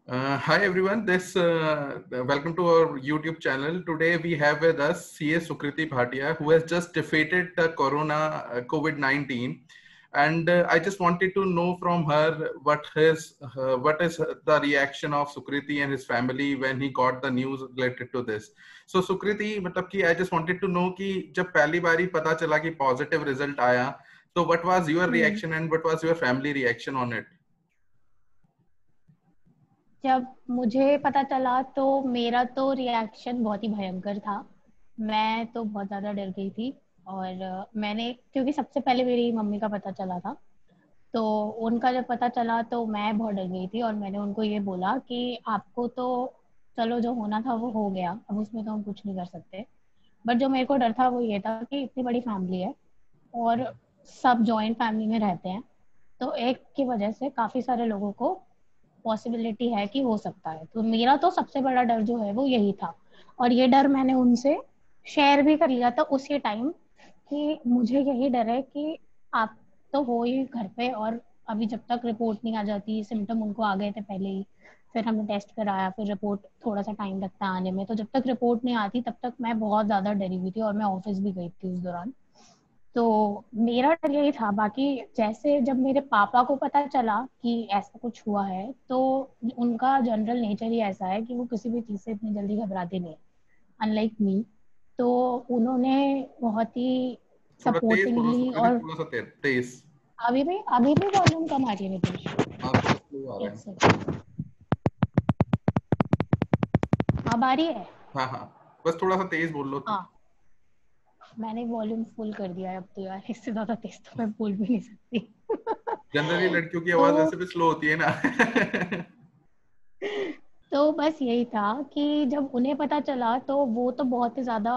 Hi everyone, welcome to our YouTube channel. Today we have with us CA Sukriti Bhatia, who has just defeated the COVID-19, and I just wanted to know from her what is the reaction of Sukriti and his family when he got the news related to this. So Sukriti, मतलब कि I just wanted to know कि जब पहली बारी पता चला कि positive result आया, तो what was your reaction and what was your family reaction on it? जब मुझे पता चला तो मेरा तो रिएक्शन बहुत ही भयंकर था। मैं तो बहुत ज़्यादा डर गई थी और मैंने क्योंकि सबसे पहले मेरी मम्मी का पता चला था, तो उनका जब पता चला तो मैं बहुत डर गई थी और मैंने उनको ये बोला कि आपको तो चलो जो होना था वो हो गया, अब उसमें तो हम कुछ नहीं कर सकते। बट जो मेरे को डर था वो ये था कि इतनी बड़ी फैमिली है और सब जॉइंट फैमिली में रहते हैं, तो एक की वजह से काफ़ी सारे लोगों को पॉसिबिलिटी है कि हो सकता है। तो मेरा तो सबसे बड़ा डर जो है वो यही था और ये डर मैंने उनसे शेयर भी कर लिया था उसी टाइम कि मुझे यही डर है कि आप तो हो ही घर पे और अभी जब तक रिपोर्ट नहीं आ जाती, सिम्टम उनको आ गए थे पहले ही, फिर हमने टेस्ट कराया, फिर रिपोर्ट थोड़ा सा टाइम लगता है आने में, तो जब तक रिपोर्ट नहीं आती तब तक मैं बहुत ज़्यादा डरी हुई थी और मैं ऑफिस भी गई थी उस दौरान। तो मेरा डर यही था। बाकी जैसे जब मेरे पापा को पता चला कि ऐसा कुछ हुआ है, तो उनका जनरल नेचर ही ऐसा है कि वो किसी भी चीज़ से इतनी जल्दी घबराते नहीं, अनलाइक मी। तो उन्होंने बहुत ही थोड़ा तेज बोलो सपोर्टिंगली सुकृति, और थोड़ा सा तेज। अभी भी वॉल्यूम कम आ रही है नितेश? हाँ, थोड़ा स्लो आ रहा एक है। सेकंड, अब आ रही है? हाँ हाँ, बस थोड़ा सा तेज बोल लो तो। हाँ, मैंने वॉल्यूम फुल कर दिया है अब तो यार, इससे ज्यादा तेज तो मैं बोल भी नहीं सकती। जनरली लड़कियों की तो आवाज वैसे भी स्लो होती है ना। तो बस यही था कि जब उन्हें पता चला तो वो तो बहुत ही ज़्यादा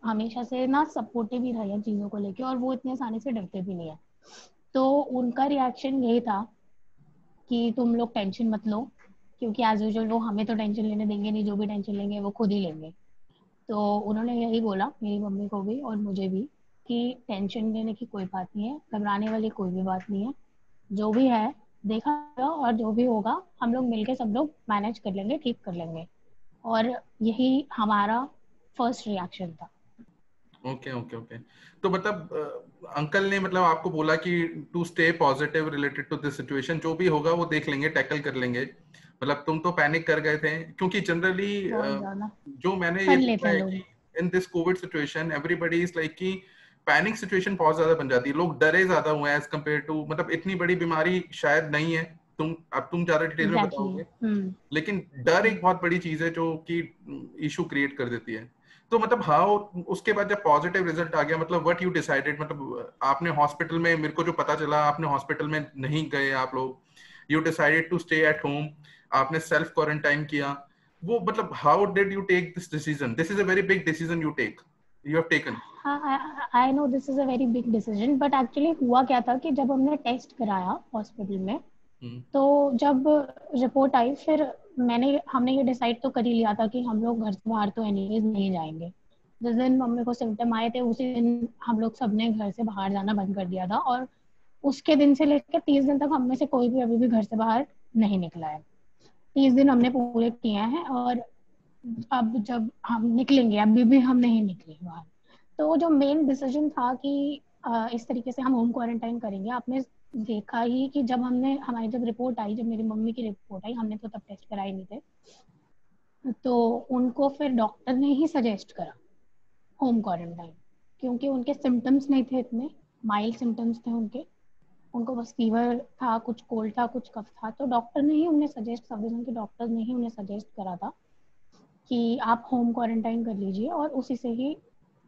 हमेशा से ना सपोर्टिव ही रहे हैं चीज़ों को लेके और वो इतने आसानी से डरते भी नहीं है। तो उनका रिएक्शन यही था कि तुम लोग टेंशन मत लो, क्योंकि एज यूजुअल वो हमें तो टेंशन लेने देंगे नहीं, जो भी टेंशन लेंगे वो खुद ही लेंगे। तो उन्होंने यही बोला मेरी मम्मी को भी और मुझे भी कि टेंशन लेने की कोई बात नहीं है, घबराने वाली कोई भी बात नहीं है, जो भी है देखा जाएगा और जो भी होगा हम लोग मिलके सब लोग मैनेज कर लेंगे, ठीक कर लेंगे। और यही हमारा फर्स्ट रिएक्शन था। Okay okay okay. तो मतलब अंकल ने मतलब आपको बोला कि to stay positive related to this situation, जो भी होगा वो देख लेंगे, टैकल कर लेंगे। मतलब तुम तो पैनिक कर गए थे क्योंकि जनरली बहुत ज्यादा जो मैंने ये कर देखा लेते हैं है लोग। कि in this Covid situation everybody is like कि पैनिक सिचुएशन बहुत ज्यादा बन जाती है, लोग डरे ज्यादा हुए हैं एज कम्पेयर टू, मतलब इतनी बड़ी बीमारी शायद नहीं है। तुम ज्यादा डिटेल में एग्जैक्टली बताओगे, हम्म। लेकिन डर एक बहुत बड़ी चीज है जो कि इशू क्रिएट कर देती है। तो मतलब हाउ, उसके बाद जब पॉजिटिव रिजल्ट आ गया, मतलब व्हाट यू डिसाइडेड, मतलब आपने हॉस्पिटल में, मेरे को जो पता चला आपने हॉस्पिटल में नहीं गए आप लोग, you decided to stay at home, आपने सेल्फ क्वारंटाइन किया। वो मतलब how did you take this decision? This is a very big decision you have taken. हाँ, I know this is a very big decision, but actually हुआ क्या था कि जब हमने टेस्ट कराया हॉस्पिटल में, तो जब रिपोर्ट आई फिर हमने ये डिसाइड तो कर ही लिया था कि हम लोग घर से बाहर तो एनीवेज नहीं जाएंगे। जिस दिन मम्मी को सिम्टम आए थे उसी दिन हम लोग सबने घर से बाहर जाना बंद कर दिया था और उसके दिन से लेकर 30 दिन तक हम में से कोई भी अभी भी घर से बाहर नहीं निकला है। 30 दिन हमने पूरे किए हैं और अब जब हम निकलेंगे, अभी भी हम नहीं निकले बाहर। तो जो मेन डिसीजन था कि इस तरीके से हम होम क्वारंटाइन करेंगे, आपने देखा ही कि जब हमने हमारी जब रिपोर्ट आई, जब मेरी मम्मी की रिपोर्ट आई, हमने तो तब टेस्ट कराए नहीं थे, तो उनको फिर डॉक्टर ने ही सजेस्ट करा होम क्वारंटाइन, क्योंकि उनके सिम्टम्स नहीं थे, इतने माइल्ड सिम्टम्स थे उनके, उनको बस फीवर था, कुछ कोल्ड था, कुछ कफ था, तो डॉक्टर ने ही उन्हें सजेस्ट, सब के डॉक्टर ने ही उन्हें सजेस्ट करा था कि आप होम क्वारंटाइन कर लीजिए और उसी से ही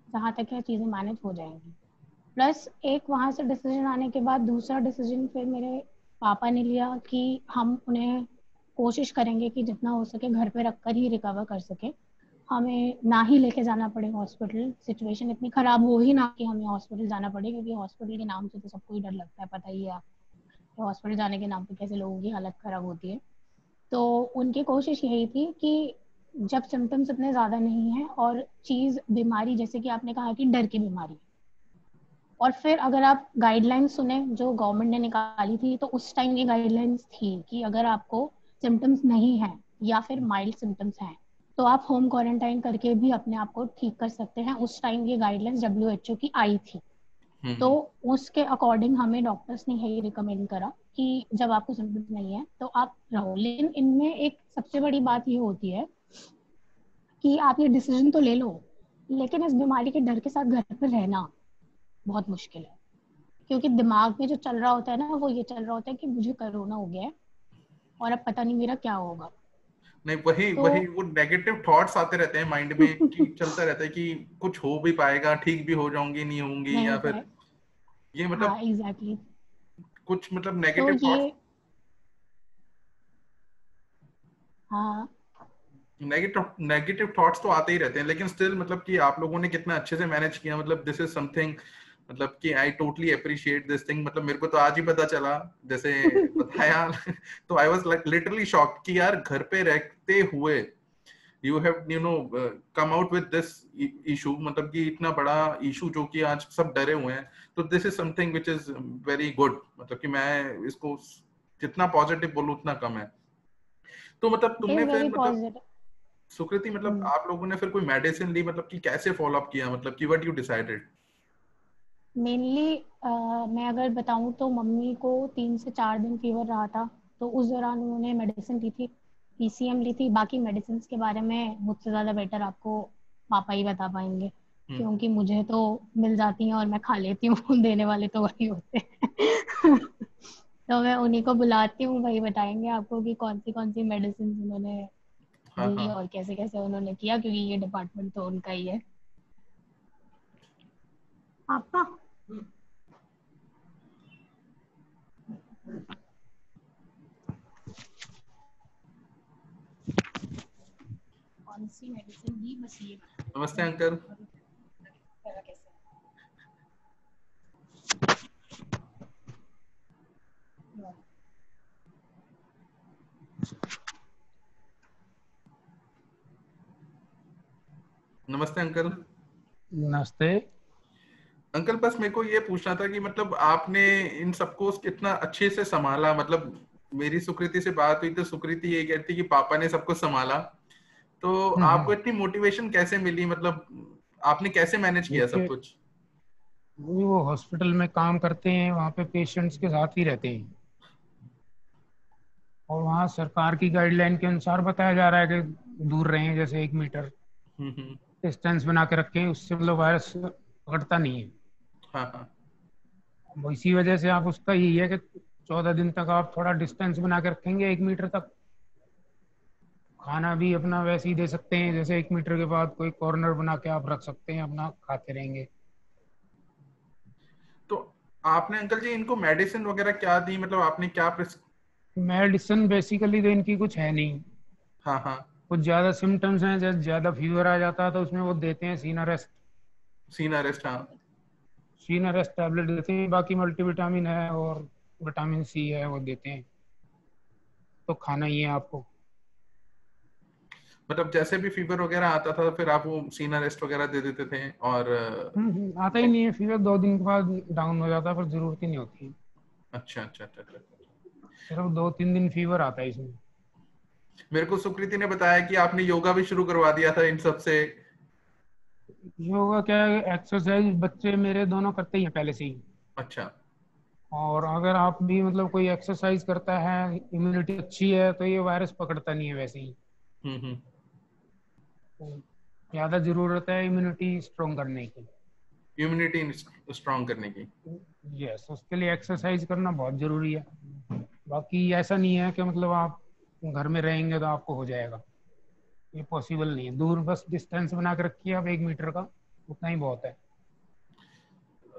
जहाँ तक है चीज़ें मैनेज हो जाएंगी। प्लस एक वहाँ से डिसीजन आने के बाद दूसरा डिसीजन फिर मेरे पापा ने लिया कि हम उन्हें कोशिश करेंगे कि जितना हो सके घर पे रखकर ही रिकवर कर सके, हमें ना ही लेके जाना पड़े हॉस्पिटल, सिचुएशन इतनी खराब हो ही ना कि हमें हॉस्पिटल जाना पड़े, क्योंकि हॉस्पिटल के नाम से तो सबको ही डर लगता है, पता ही है आपको हॉस्पिटल जाने के नाम पे कैसे लोगों की हालत खराब होती है। तो उनकी कोशिश यही थी कि जब सिम्टम्स इतने ज़्यादा नहीं है और चीज़ बीमारी जैसे कि आपने कहा कि डर की बीमारी, और फिर अगर आप गाइडलाइंस सुने जो गवर्नमेंट ने निकाली थी, तो उस टाइम ये गाइडलाइंस थी कि अगर आपको सिम्टम्स नहीं है या फिर माइल्ड सिम्टम्स हैं तो आप होम क्वारंटाइन करके भी अपने आप को ठीक कर सकते हैं। उस टाइम ये गाइडलाइंस WHO की आई थी, तो उसके अकॉर्डिंग हमें डॉक्टर्स ने यही रिकमेंड करा कि जब आपको सिम्टम्स नहीं है तो आप रहो। लेकिन इनमें एक सबसे बड़ी बात ये होती है कि आप ये डिसीजन तो ले लो, लेकिन इस बीमारी के डर के साथ घर पर रहना बहुत मुश्किल है, क्योंकि दिमाग में जो चल रहा होता है ना, वो ये चल रहा होता है कि मुझे कोरोना हो गया है और अब पता नहीं मेरा क्या होगा। नहीं, वही तो वही वो नेगेटिव थॉट्स आते रहते हैं माइंड में कि चलता रहता है कि कुछ हो भी पाएगा, ठीक भी हो जाऊंगी, नहीं होंगी, नहीं या हो फिर पाए। ये हाँ मतलब एग्जैक्टली। कुछ मतलब तो नेगेटिव थॉट्स, ये हाँ नेगेटिव नेगेटिव थॉट्स तो आते ही रहते हैं, लेकिन स्टिल मतलब कि आप लोगों ने कितना अच्छे से मैनेज किया, मतलब दिस इज समथिंग, मतलब कि I totally appreciate this thing. मतलब मेरे को तो आज ही पता चला जैसे बताया तो I was like literally shocked कि यार घर पे रहते हुए you have come out with this issue, मतलब कि इतना बड़ा इशू जो कि आज सब डरे हुए हैं। तो this is something which is very good, मतलब कि मैं इसको जितना पॉजिटिव बोलूं उतना कम है। तो मतलब इट तुमने इज फिर वेरी मतलब पॉजिटिव। सुकृति, मतलब आप लोगों ने फिर कोई मेडिसिन ली, मतलब कि कैसे फॉलो अप किया, मतलब कि व्हाट यू डिसाइडेड? मेनली मैं अगर बताऊं तो मम्मी को 3 से 4 दिन फीवर रहा था, तो उस दौरान उन्होंने मेडिसिन ली थी, PCM ली थी। बाकी मेडिसिन के बारे में मुझसे ज़्यादा बेटर आपको पापा ही बता पाएंगे, क्योंकि मुझे तो मिल जाती हैं और मैं खा लेती हूँ देने वाले तो वही होते हैं तो मैं उन्हीं को बुलाती हूँ, वही बताएंगे आपको कि कौन सी मेडिसिन उन्होंने हाँ दी हाँ। और कैसे कैसे उन्होंने किया, क्योंकि ये डिपार्टमेंट तो उनका ही है। पापा कौन सी मेडिसिन दी, बस ये नमस्ते अंकल। बताओ कैसे। नमस्ते अंकल। नमस्ते। अंकल बस मेरे को ये पूछना था कि मतलब आपने इन सबको कितना अच्छे से संभाला, मतलब मेरी सुकृति से बात हुई तो सुकृति ये कहती कि पापा ने सबको संभाला, तो आपको इतनी मोटिवेशन कैसे मिली, मतलब आपने कैसे मैनेज किया सब देखिए, कुछ? वो हॉस्पिटल में काम करते हैं, वहाँ पे पेशेंट्स के साथ ही रहते हैं और वहाँ सरकार की गाइडलाइन के अनुसार बताया जा रहा है कि दूर रहें, जैसे 1 मीटर हम्म। डिस्टेंस बना के रखें, उससे मतलब वायरस पकड़ता नहीं है। हाँ हाँ। वो इसी वजह से आप उसका यही है कि 14 दिन तक आप थोड़ा डिस्टेंस बना के रखेंगे 1 मीटर तक। खाना भी अपना वैसे ही दे सकते हैं, जैसे 1 मीटर के बाद कोई कॉर्नर बना के आप रख सकते हैं, अपना खाते रहेंगे। तो आपने अंकल जी इनको मेडिसिन वगैरह क्या दी, मतलब आपने क्या मेडिसिन बेसिकली तो इनकी कुछ है नहीं। हाँ हाँ। कुछ ज्यादा सिम्टम्स हैं, जैसे ज्यादा फीवर आ जाता है तो उसमें वो देते हैं सीनारेस्ट। सीना रेस्ट, हाँ। सीनारेस्ट टैबलेट देते हैं, बाकी मल्टीविटामिन है और विटामिन सी है वो देते हैं, तो खाना ही है आपको। मतलब जैसे भी फीवर वगैरह आता था फिर आप वो सीना रेस्ट वगैरह दे देते थे और आता ही नहीं है फीवर, 2 दिन के बाद डाउन हो जाता है, पर जरूरत ही नहीं होती है। अच्छा अच्छा अच्छा अच्छा। सिर्फ 2-3 दिन फीवर आता है इसमें। मेरे को सुकृति ने बताया कि आपने योगा भी शुरू करवा दिया था इन सब से। योगा क्या है, एक्सरसाइज बच्चे मेरे दोनों करते ही हैं पहले से ही। अच्छा। और अगर आप भी मतलब कोई एक्सरसाइज करता है, इम्यूनिटी अच्छी है, तो ये वायरस पकड़ता नहीं है वैसे ही। हम्म। तो ज्यादा जरूरत है इम्यूनिटी स्ट्रोंग करने की। इम्यूनिटी स्ट्रांग करने की। यस, उसके लिए एक्सरसाइज करना बहुत जरूरी है। बाकी ऐसा नहीं है कि मतलब आप घर में रहेंगे तो आपको हो जाएगा, ये पॉसिबल नहीं है। दूर बस डिस्टेंस बना के रखिए आप 1 मीटर का, उतना ही बहुत है।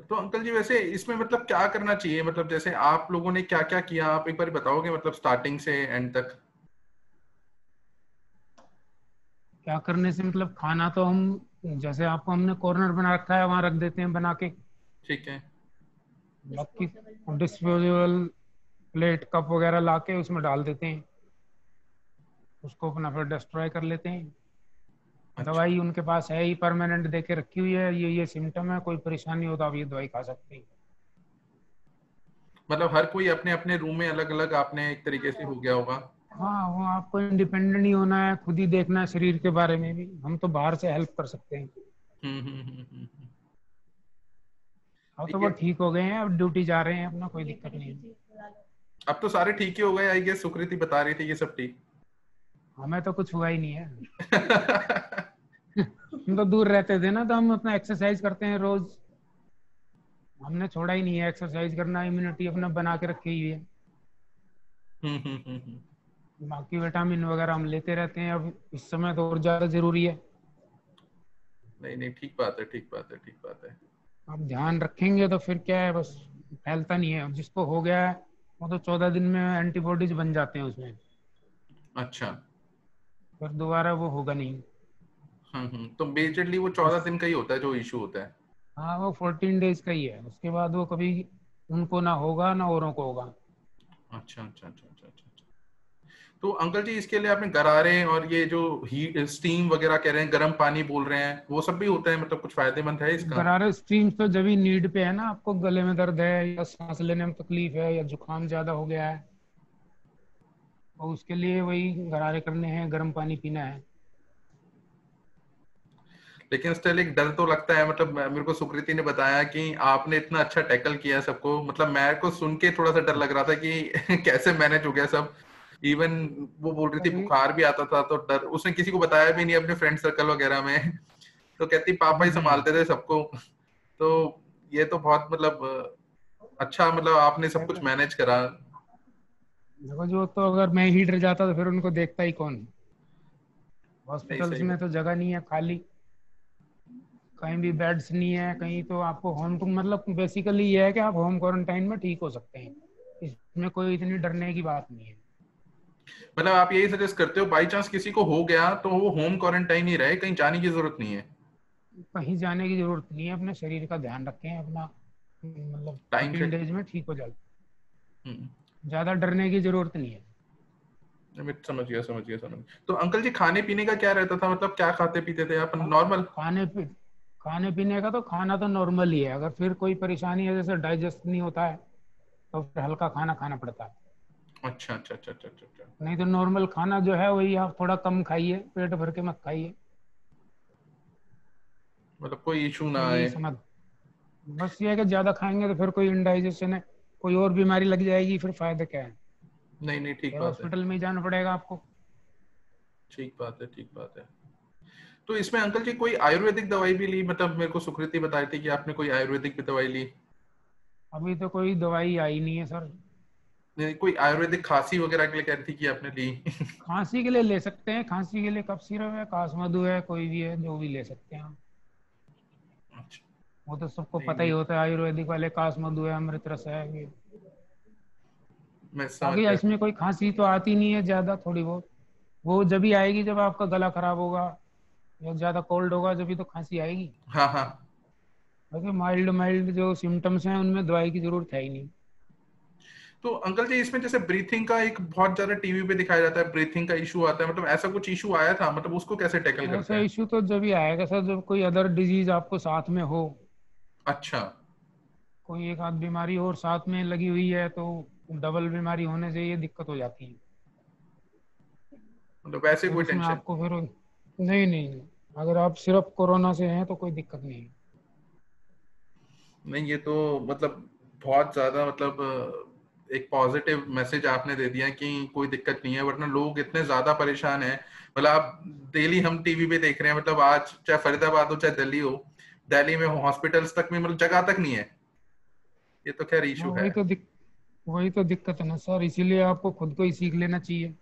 तो अंकल जी वैसे इसमें मतलब क्या करना चाहिए, मतलब जैसे आप लोगों ने क्या क्या किया, आप एक बार बताओगे, मतलब स्टार्टिंग से एंड तक? क्या करने से मतलब, खाना तो हम जैसे आपको हमने कॉर्नर बना रखा है वहां रख देते हैं बना के। ठीक है। बाकी डिस्पोजेबल प्लेट कप वगैरह ला के उसमें डाल देते हैं, उसको अपना फिर डिस्ट्रॉय कर लेते हैं। अच्छा, दवाई उनके पास है ही, परमानेंट दे के रखी हुई है, ये सिम्टम है, कोई परेशानी हो तो आप ये दवाई खा सकते हैं। मतलब हर कोई अपने अपने रूम में अलग अलग आपने एक तरीके से हो गया होगा। हाँ, वो आपको इंडिपेंडेंट ही होना है, खुद ही देखना है शरीर के बारे में भी। हम तो बाहर से हेल्प कर सकते हैं। अब तो ठीक वो है। ठीक हो गए हैं, अब ड्यूटी जा रहे हैं अपना, कोई दिक्कत नहीं है। अब तो सारे ठीक ही हो गए आई गेस, सुकृति बता रही थी ये सब ठीक। हमें तो कुछ हुआ ही नहीं है। हम तो दूर रहते थे ना, तो हम अपना एक्सरसाइज करते हैं रोज। हमने छोड़ा ही नहीं है एक्सरसाइज करना, इम्यूनिटी अपना बना के रखी हुई है। बाकी विटामिन वगैरह हम लेते रहते हैं, अब इस समय तो और ज्यादा जरूरी है। नहीं नहीं, ठीक बात है, ठीक बात है, ठीक बात है। आप ध्यान रखेंगे तो फिर क्या है, बस फैलता नहीं है। जिसको हो गया है वो तो 14 दिन में एंटीबॉडीज बन जाते हैं उसमें, अच्छा। फिर दोबारा वो होगा नहीं। तो मेजरली वो 14 दिन का ही होता है जो इशू होता है। हाँ, वो 14 डेज का ही है, उसके बाद वो कभी उनको ना होगा ना औरों को होगा। अच्छा अच्छा अच्छा अच्छा अच्छा अच्छा। तो अंकल जी इसके लिए आपने गरारे और ये जो हीट स्टीम वगैरह कह रहे हैं, गर्म पानी बोल रहे हैं, वो सब भी होता है, मतलब कुछ फायदेमंद है इसका? गरारे स्ट्रीम्स तो जब भी नीड पे है ना, आपको गले में दर्द है या सांस लेने में तकलीफ है या जुकाम ज्यादा हो गया है, तो उसके लिए वही गरारे करने हैं, गर्म पानी पीना है। लेकिन स्टिल एक डर तो लगता है, मतलब मेरे को सुकृति ने बताया कि आपने इतना अच्छा टैकल किया सबको, मतलब मेरे को सुन के थोड़ा सा डर लग रहा था कि कैसे मैनेज हो गया सब। इवन वो बोल रही थी अभी बुखार भी आता था, तो डर, उसने किसी को बताया भी नहीं अपने फ्रेंड सर्कल वगैरह में। तो कहती पापा ही संभालते थे सबको। तो ये तो बहुत मतलब अच्छा, मतलब आपने सब कुछ मैनेज करा। देखो, जो तो अगर मैं ही डर जाता तो फिर उनको देखता ही कौन। नहीं हॉस्पिटल्स सही में बात। तो जगह नहीं है खाली, कहीं भी बेड्स नहीं है, कहीं तो आपको होम टू मतलब बेसिकली ये है कि आप होम क्वारंटाइन में ठीक हो सकते हैं। इसमें कोई इतनी डरने की बात नहीं है। मतलब आप यही सजेस्ट करते हो बाई चांस किसी को हो गया तो वो होम क्वारंटाइन ही रहे, कहीं जाने की जरूरत नहीं है? कहीं जाने की जरूरत नहीं है, अपने शरीर का ध्यान रखें अपना, मतलब टाइम से। 14 डेज में ठीक हो जाए। हम्म। ज्यादा डरने की जरूरत नहीं है। मैं समझ गया, समझ गया, समझ गया। तो अंकल जी खाने पीने का क्या रहता था, मतलब क्या खाते पीते थे आप, खा, नॉर्मल? खाने पी खाने पीने का तो खाना तो नॉर्मल ही है। अगर फिर कोई परेशानी है, जैसे डाइजेस्ट नहीं होता है, तो फिर हल्का खाना खाना पड़ता है। अच्छा अच्छा अच्छा अच्छा अच्छा अच्छा। नहीं तो नॉर्मल खाना जो है वही आप थोड़ा कम खाइए, पेट भर के मत खाइए। मतलब कोई इशू ना यही आए। समझ। बस ये है कि ज्यादा खाएंगे तो फिर कोई इंडाइजेशन है, कोई और बीमारी लग जाएगी, फिर फायदा क्या है। नहीं नहीं, ठीक फिर बात है। हॉस्पिटल में ही जाना पड़ेगा आपको। ठीक बात है, ठीक बात है। तो इसमें अंकल जी कोई आयुर्वेदिक दवाई भी ली, मतलब मेरे को सुकृति बताई थी कि आपने कोई आयुर्वेदिक भी दवाई ली? अभी तो कोई दवाई आई नहीं है सर। नहीं, कोई आयुर्वेदिक खांसी वगैरह के लिए कह रही थी कि आपने ली? खांसी के लिए ले सकते हैं, खांसी के लिए कफ सिरप है, कासमधु है, कोई भी है, जो भी ले सकते हैं आप। अच्छा। वो तो सबको नहीं पता ही नहीं, होता है, आयुर्वेदिक वाले कासमधु है, अमृतरस है ये। मैं समझ बाकी गया। इसमें कोई खांसी तो आती नहीं है ज्यादा, थोड़ी बहुत। वो जब भी आएगी जब आपका गला खराब होगा या ज्यादा कोल्ड होगा, जब भी तो खांसी आएगी। हाँ हाँ। बाकी माइल्ड माइल्ड जो सिम्टम्स हैं उनमें दवाई की जरूरत है ही नहीं। तो अंकल जी इसमें जैसे ब्रीथिंग का एक बहुत ज्यादा टीवी पे दिखाया जाता है, ब्रीथिंग का इशू आता है, मतलब ऐसा कुछ इशू आया था, मतलब उसको कैसे टैकल करते ऐसा हैं? इशू तो जब भी आएगा सर, जब कोई अदर डिजीज आपको साथ में हो, अच्छा। कोई एक आध बीमारी और साथ में लगी हुई है, तो डबल बीमारी होने से ये दिक्कत हो जाती है। मतलब वैसे फिर कोई उसमें टेंशन? आपको फिर नहीं नहीं नहीं, अगर आप सिर्फ कोरोना से हैं तो कोई दिक्कत नहीं है। नहीं, ये तो मतलब बहुत ज्यादा, मतलब एक पॉजिटिव मैसेज आपने दे दिया कि कोई दिक्कत नहीं है, वरना लोग इतने ज्यादा परेशान हैं। मतलब आप डेली हम टीवी पे देख रहे हैं, मतलब आज चाहे फरीदाबाद हो चाहे दिल्ली हो, दिल्ली में हॉस्पिटल्स तक में मतलब जगह तक नहीं है। ये तो खैर हाँ, इशू है। वही तो दिक्कत है ना सर, इसीलिए आपको खुद को ही सीख लेना चाहिए।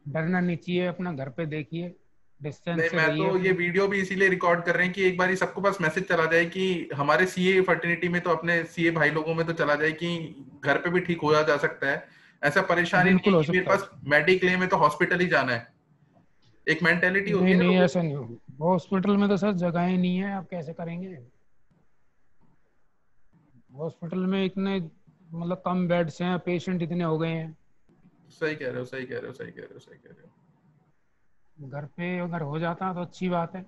डरना नहीं चाहिए, अपना घर पे देखिए, नहीं, डिस्टेंस से मैं रहिए तो ये अपना। वीडियो भी इसीलिए रिकॉर्ड कर रहे हैं कि एक बार सबको पास मैसेज चला जाए कि हमारे सीए फर्टिनिटी में, तो अपने सीए भाई लोगों में तो चला जाए कि घर पे भी ठीक होया जा सकता है। ऐसा परेशानी नहीं है बिल्कुल हो कि मेरे सकता है। पास मेडिक्लेम है तो हॉस्पिटल ही जाना है। एक मेंटेलिटी होती नहीं है ना नहीं, लोगों ऐसा नहीं हो, हॉस्पिटल में तो सर जगह ही नहीं है, आप कैसे करेंगे। हॉस्पिटल में इतने मतलब कम बेड्स हैं, पेशेंट इतने हो गए हैं। की। सही कह रहे हो, सही कह रहे हो, सही कह रहे हो, सही कह रहे हो। घर पे अगर हो जाता तो अच्छी बात है।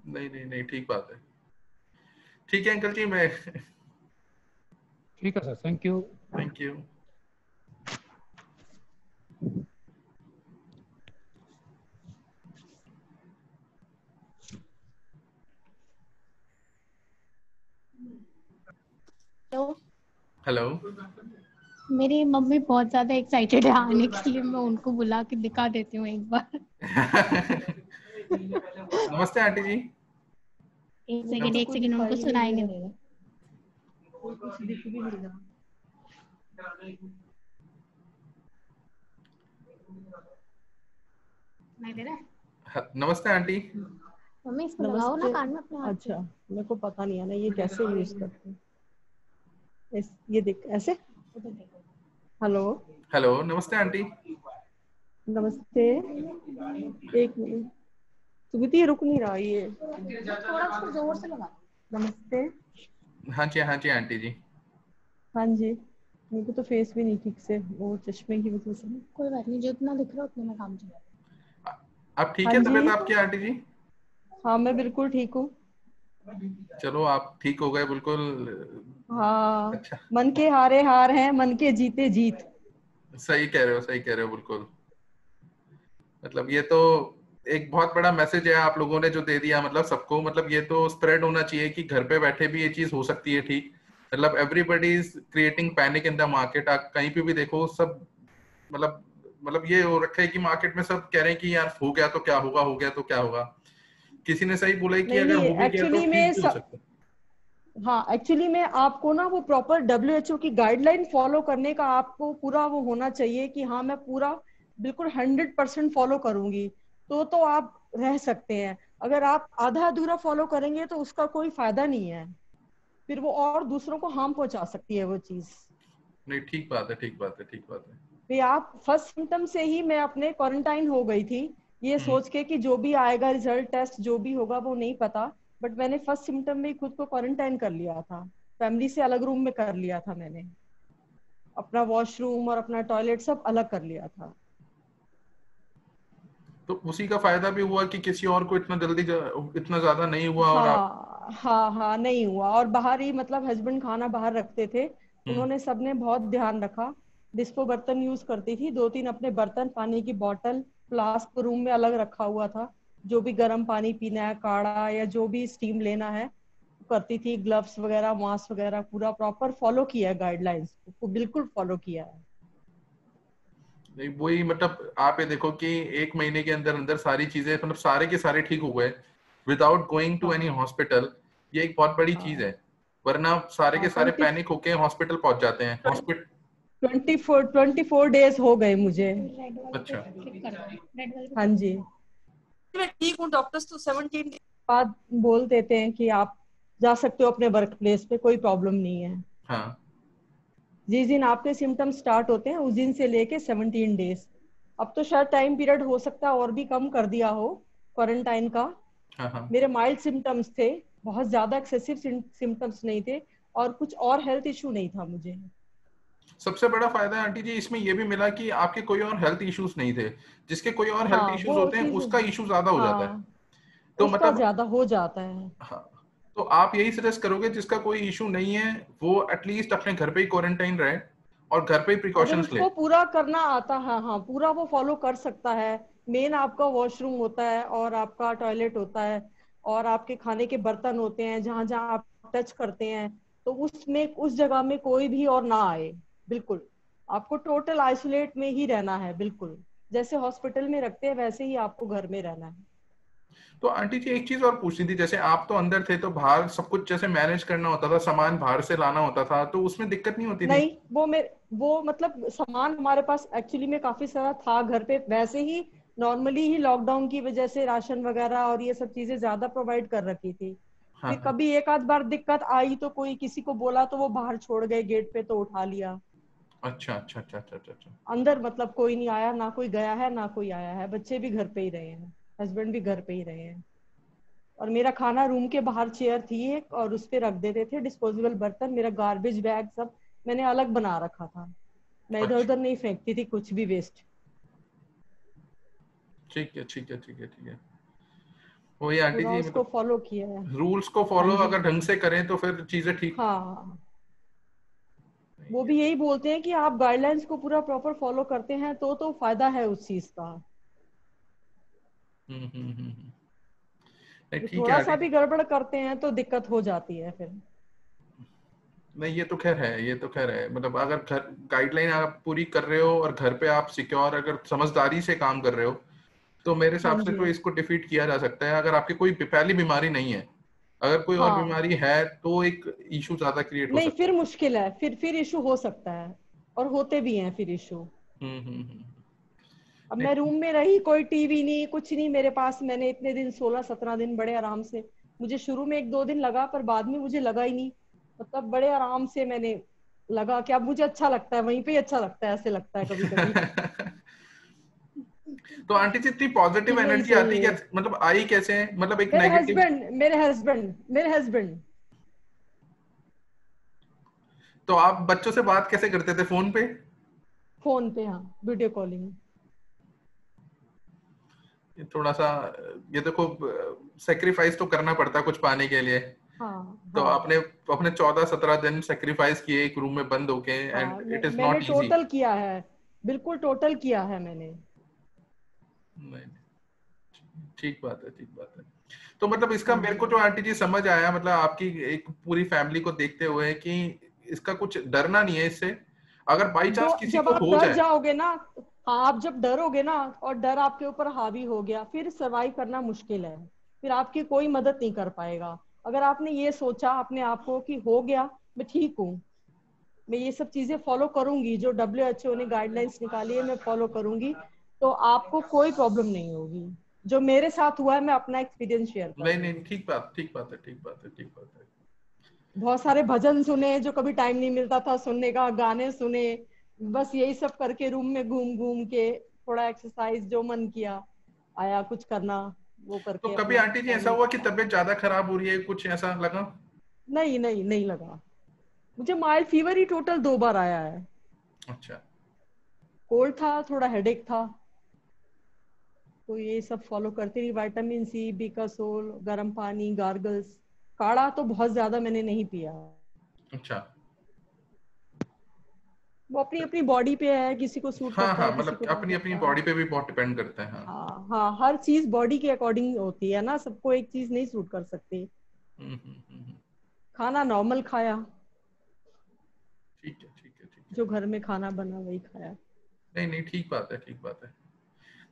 नहीं नहीं नहीं, ठीक बात है। ठीक है अंकल जी, मैं ठीक है sir, thank you. Thank you. Hello. मेरी मम्मी बहुत ज्यादा एक्साइटेड है आने के लिए, मैं उनको बुला के दिखा देती हूँ एक बार। नमस्ते आंटी जी। एक सेकंड उनको सुनाएंगे। कुछ दिख भी नहीं रहा। नहीं दे रहा। नमस्ते आंटी। मम्मी इसको लगाओ ना कान में अपने हाथ से। अच्छा, मेरे को पता नहीं है ना ये कैसे यूज करते हैं। ये देख ऐसे। हेलो। हेलो, नमस्ते आंटी। नमस्ते। एक मिनट, सुकृति ये रुक नहीं रहा ये। थोड़ा उसको जोर से लगा। नमस्ते। हाँ जी आंटी जी। हाँ जी, मेरे को तो फेस भी नहीं ठीक से, वो चश्मे की वजह से। कोई बात नहीं, जितना दिख रहा है उतना में काम चलेगा। आप ठीक हाँ है जी, तबीयत आपकी आंटी जी? हाँ मैं बिल्कुल ठीक हूँ। चलो आप ठीक हो गए बिल्कुल। हाँ, अच्छा, मन के हारे हार हैं, मन के जीते जीत। सही कह रहे हो, सही कह रहे हो बिल्कुल। मतलब ये तो एक बहुत बड़ा मैसेज है आप लोगों ने जो दे दिया, मतलब सबको, मतलब ये तो स्प्रेड होना चाहिए कि घर पे बैठे भी ये चीज हो सकती है ठीक। मतलब everybody is creating panic in the market. आप कहीं पे भी देखो सब, मतलब ये हो रखा है कि मार्केट में सब कह रहे हैं कि यार हो गया तो क्या होगा, हो गया तो क्या होगा। किसी ने सही बोला है कि नहीं अगर नहीं, हो भी गया तो एक्चुअली ठीक में भी हो सकता है। हाँ एक्चुअली में आपको ना वो प्रॉपर WHO की गाइडलाइन फॉलो करने का आपको पूरा वो होना चाहिए कि हाँ मैं पूरा बिल्कुल 100% फॉलो करूंगी, तो आप रह सकते हैं। अगर आप आधा अधूरा फॉलो करेंगे तो उसका कोई फायदा नहीं है, फिर वो और दूसरों को हार्म पहुंचा सकती है वो चीज। नहीं, ठीक बात है, ठीक बात है, ठीक बात है। फिर आप फर्स्ट सिम्टम से ही मैं अपने क्वारंटाइन हो गई थी, ये हम्म। सोच के कि जो भी आएगा रिजल्ट टेस्ट जो भी होगा वो नहीं पता। बट मैंने फर्स्ट सिम्टम में ही खुद को क्वारंटाइन कर लिया था, फैमिली से अलग रूम में कर लिया था मैंने, अपना वॉशरूम और अपना टॉयलेट सब अलग कर लिया था। तो उसी का फायदा भी हुआ कि किसी और को इतना जल्दी इतना ज्यादा नहीं हुआ और आप। हाँ हाँ हाँ, नहीं हुआ। और बाहर ही मतलब हस्बैंड खाना बाहर रखते थे, हम्म। उन्होंने सबने बहुत ध्यान रखा। डिस्पो बर्तन यूज करती थी, 2-3 अपने बर्तन, पानी की बोतल, फ्लास्क रूम में अलग रखा हुआ था। जो भी गर्म पानी पीना है, काढ़ा या जो भी स्टीम लेना है करती थी। ग्लव्स वगैरह, मास्क वगैरह पूरा प्रॉपर फॉलो किया है, गाइडलाइंस को बिल्कुल फॉलो किया है। नहीं, वही मतलब आप ये देखो कि एक महीने के अंदर अंदर सारी चीजें, मतलब सारे के सारे ठीक हो गए विदाउट गोइंग टू एनी हाँ हॉस्पिटल। ये एक बहुत बड़ी चीज हाँ है। वरना सारे के हाँ। सारे पैनिक होके हॉस्पिटल पहुंच जाते हैं। हॉस्पिटल। 24 डेज हो गए मुझे। रेड वाले पे अच्छा। क्लिक कर दो, रेड वाले पे हाँ क्लिक जी, करो। मैं ठीक हूँ। डॉक्टर्स तो 17 डेज बाद बोल देते हैं कि आप जा सकते हो अपने वर्क प्लेस पे, कोई प्रॉब्लम नहीं है। हाँ जिस दिन आपके सिम्टम्स स्टार्ट होते हैं उस दिन से लेके 17 डेज। अब तो शायद टाइम पीरियड हो सकता है और भी कम कर दिया हो क्वारंटाइन का। हाँ हाँ। मेरे माइल्ड सिम्टम्स थे, बहुत ज्यादा एक्सेसिव सिम्टम्स नहीं थे, और कुछ और हेल्थ इशू नहीं था मुझे। सबसे बड़ा फायदा है आंटी जी इसमें ये भी मिला कि आपके कोई और हेल्थ इश्यूज नहीं थे। जिसके कोई और हेल्थ हाँ इश्यूज वो होते हैं चीज, उसका इशू ज्यादा हो जाता है। हाँ तो उसका मतलब, ज्यादा हो जाता है। हाँ, तो आप यही सजेस्ट करोगे जिसका कोई इशू नहीं है वो एटलीस्ट अपने घर पे ही क्वारंटाइन रहे और घर पे ही अगर प्रिकॉशंस ले। उसको पूरा करना आता है, हाँ पूरा वो फॉलो कर सकता है। मेन आपका वॉशरूम होता है और आपका टॉयलेट होता है और आपके खाने के बर्तन होते हैं, जहां जहां आप टच करते हैं, तो उसमें उस जगह में कोई भी और ना आए। बिल्कुल आपको टोटल आइसोलेट में ही रहना है, बिल्कुल जैसे हॉस्पिटल में रखते हैं वैसे ही आपको घर में रहना है। तो आंटी जी एक चीज और पूछनी थी, जैसे आप तो अंदर थे तो बाहर सब कुछ जैसे मैनेज करना होता था, सामान बाहर से लाना होता था, तो उसमें दिक्कत नहीं होती थी? नहीं, वो मतलब सामान हमारे पास एक्चुअली में काफी सारा था घर पे, वैसे ही नॉर्मली ही लॉकडाउन की वजह से राशन वगैरह और ये सब चीजें ज्यादा प्रोवाइड कर रखी थी। हाँ फिर हाँ। कभी एक आध बार दिक्कत आई तो कोई किसी को बोला तो वो बाहर छोड़ गए गेट पे, तो उठा लिया। अच्छा अच्छा अच्छा अच्छा अच्छा अच्छा। अंदर मतलब कोई नहीं आया, ना कोई गया है ना कोई आया है। बच्चे भी घर पे ही रहे हैं, हस्बैंड भी घर पे ही रहे हैं। और मेरा खाना रूम के बाहर चेयर थी एक, और उस पे रख देते थे डिस्पोजेबल बर्तन, मेरा गार्बेज बैग सब मैंने अलग बना रखा था। मैं इधर अच्छा, उधर नहीं फेंकती थी कुछ भी वेस्ट। ठीक है ठीक है ठीक है ठीक है। वही आंटी पूरा जी, उसको मतलब फॉलो किया है। रूल्स को हाँ फॉलो जी। अगर ढंग से करें तो फिर चीजें ठीक। हाँ, नहीं वो है। भी यही बोलते हैं कि आप गाइडलाइंस को पूरा प्रॉपर फॉलो करते हैं तो फायदा है उस चीज का। हम्म। नहीं, ठीक है थोड़ा सा आंटी भी जी। गड़बड़ करते हैं तो दिक्कत हो जाती है फिर। नहीं ये तो खैर है, ये तो खैर है, मतलब अगर घर गाइडलाइन आप पूरी कर रहे हो और घर पे आप सिक्योर अगर समझदारी से काम कर रहे हो तो मेरे हाँ हिसाब से जी। तो इसको डिफीट किया जा सकता है। अगर आपकी कोई पहली बीमारी नहीं है, अगर कोई और हाँ बीमारी है तो एक इशू ज्यादा क्रिएट हो नहीं, सकता फिर है। मुश्किल है, फिर इशू हो सकता है, और होते भी हैं फिर इशू। हम्म। अब मैं नहीं, रूम में रही, कोई टीवी नहीं, कुछ नहीं मेरे पास, मैंने इतने दिन 16-17 दिन बड़े आराम से, मुझे शुरू में 1-2 दिन लगा, पर बाद में मुझे लगा ही नहीं, मतलब बड़े आराम से मैंने लगा कि अब मुझे अच्छा लगता है, वहीं पे ही अच्छा लगता है, ऐसे लगता है कभी कभी तो आंटी जी इतनी कि पॉजिटिव नहीं एनर्जी सही आती है। कैसे, मतलब आई कैसे है, मतलब एक मेरे नेगेटिव। हस्बैंड मेरे हस्बैंड। तो आप बच्चों से बात कैसे करते थे, फोन पे? फोन पे, हाँ, वीडियो कॉलिंग। ये थोड़ा सा, ये देखो सेक्रीफाइस तो करना पड़ता है कुछ पाने के लिए। हाँ तो हाँ आपने अपने 14-17 दिन सेक्रीफाइस किए एक रूम में बंद होके, हाँ, एंड इट इज मैंने नॉट इजी। टोटल किया है, बिल्कुल टोटल किया है मैंने। नहीं, ठीक बात है, ठीक बात है। तो मतलब इसका हाँ मेरे को जी। जो आंटी जी समझ आया, मतलब आपकी एक पूरी फैमिली को देखते हुए कि इसका कुछ डरना नहीं है इससे, अगर बाई चांस दो, किसी जब को आप हो डर जाए। जाओगे ना, हाँ, आप जब डरोगे ना और डर आपके ऊपर हावी हो गया, फिर सरवाइव करना मुश्किल है, फिर आपकी कोई मदद नहीं कर पाएगा। अगर आपने ये सोचा अपने आप को कि हो गया, मैं ठीक हूँ, मैं ये सब चीजें फॉलो करूंगी, जो WHO ने गाइडलाइंस निकाली है मैं फॉलो करूंगी, तो आपको कोई प्रॉब्लम नहीं होगी। जो मेरे साथ हुआ है, मैं अपना एक्सपीरियंस शेयर कर नहीं रही नहीं, हूँ। ठीक बात, ठीक बात है, ठीक बात है, ठीक बात है। बहुत सारे भजन सुने जो कभी टाइम नहीं मिलता था सुनने का, गाने सुने, बस यही सब करके रूम में घूम घूम के, थोड़ा एक्सरसाइज जो मन किया आया कुछ करना, वो तो करके कभी अपना आंटी जी ऐसा फैमिली हुआ का कि काम। तबीयत ज्यादा खराब हो रही है, कुछ ऐसा लगा? नहीं नहीं, नहीं लगा। मुझे माइल्ड फीवर ही टोटल 2 बार आया है। अच्छा। कोल्ड था, थोड़ा हेडेक था, तो ये सब फॉलो करती रही, विटामिन सी, बीकासोल, गर्म पानी, गार्गल्स। काढ़ा तो बहुत ज्यादा मैंने नहीं पिया। अच्छा। वो अपनी अपनी बॉडी पे है, किसी को सूट हाँ करता हाँ, है, किसी मतलब को नहीं अपनी अपनी करता। बॉडी पे भी बहुत डिपेंड करता है, हाँ। हाँ हाँ, हर चीज बॉडी के अकॉर्डिंग होती है ना, सबको एक चीज नहीं सूट कर सकती। हम्म। खाना नॉर्मल खाया, ठीक है, ठीक है, ठीक है। जो घर में खाना बना वही खाया। नहीं नहीं, ठीक बात है, ठीक बात है।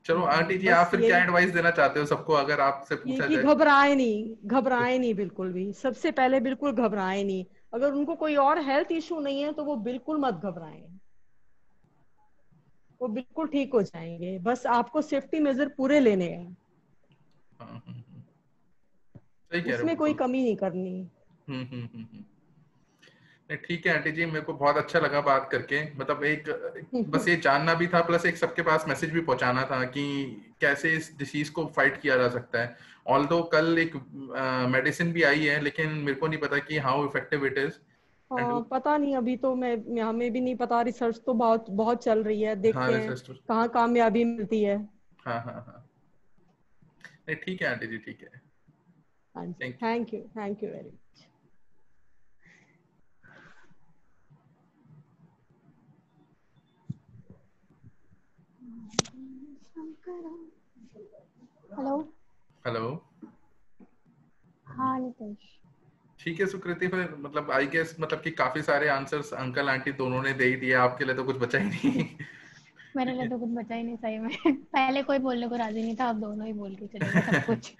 चलो आंटी जी, आप बस फिर क्या यही एडवाइस देना चाहते हो सबको, अगर आपसे ये पूछा कि जाए? घबराए नहीं, घबराए नहीं बिल्कुल भी, सबसे पहले बिल्कुल घबराए नहीं। अगर उनको कोई और हेल्थ इशू नहीं है तो वो बिल्कुल मत घबराएं, वो बिल्कुल ठीक हो जाएंगे, बस आपको सेफ्टी मेजर पूरे लेने हैं, हाँ, सही कह रहे हो उसमें कोई बिल्कुल। कमी नहीं करनी। हम्म। नहीं ठीक है आंटी जी, मेरे को बहुत अच्छा लगा बात करके, मतलब एक बस ये जानना भी था, प्लस एक सबके पास मैसेज भी पहुंचाना था कि कैसे इस डिसीज को फाइट किया जा सकता है। ऑल्दो कल एक मेडिसिन भी आई है, लेकिन मेरे को नहीं पता कि how effective it is. And हाँ पता नहीं, अभी तो मैं, हमें भी नहीं पता, रिसर्च तो बहुत बहुत चल रही है, हाँ, देखते हैं रिसर्च। कहाँ कामयाबी मिलती है। हाँ हाँ हाँ, नहीं ठीक है आंटी जी, ठीक है। हाँ जी, thank you. Thank you, thank you very much. Hello. Hello. हाँ नितेश। ठीक है सुकृति, फिर मतलब आई गेस मतलब कि काफी सारे आंसर्स अंकल आंटी दोनों ने दे ही दिए, आपके लिए तो कुछ बचा ही नहीं। मेरे ठीक लिए है। तो कुछ बचा ही नहीं सही में। पहले कोई बोलने को राजी नहीं था, अब दोनों ही बोल के चले गए सब कुछ।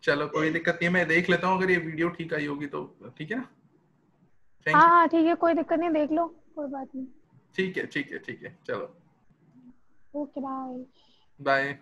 चलो कोई दिक्कत नहीं है, मैं देख लेता हूँ, अगर ये वीडियो ठीक आई होगी तो ठीक है ना। थैंक हाँ यू। हाँ ठीक है, कोई दिक्कत नहीं, देख लो, कोई बात नहीं। ठीक है, ठीक है, ठीक है, चलो। Okay bye. बाय।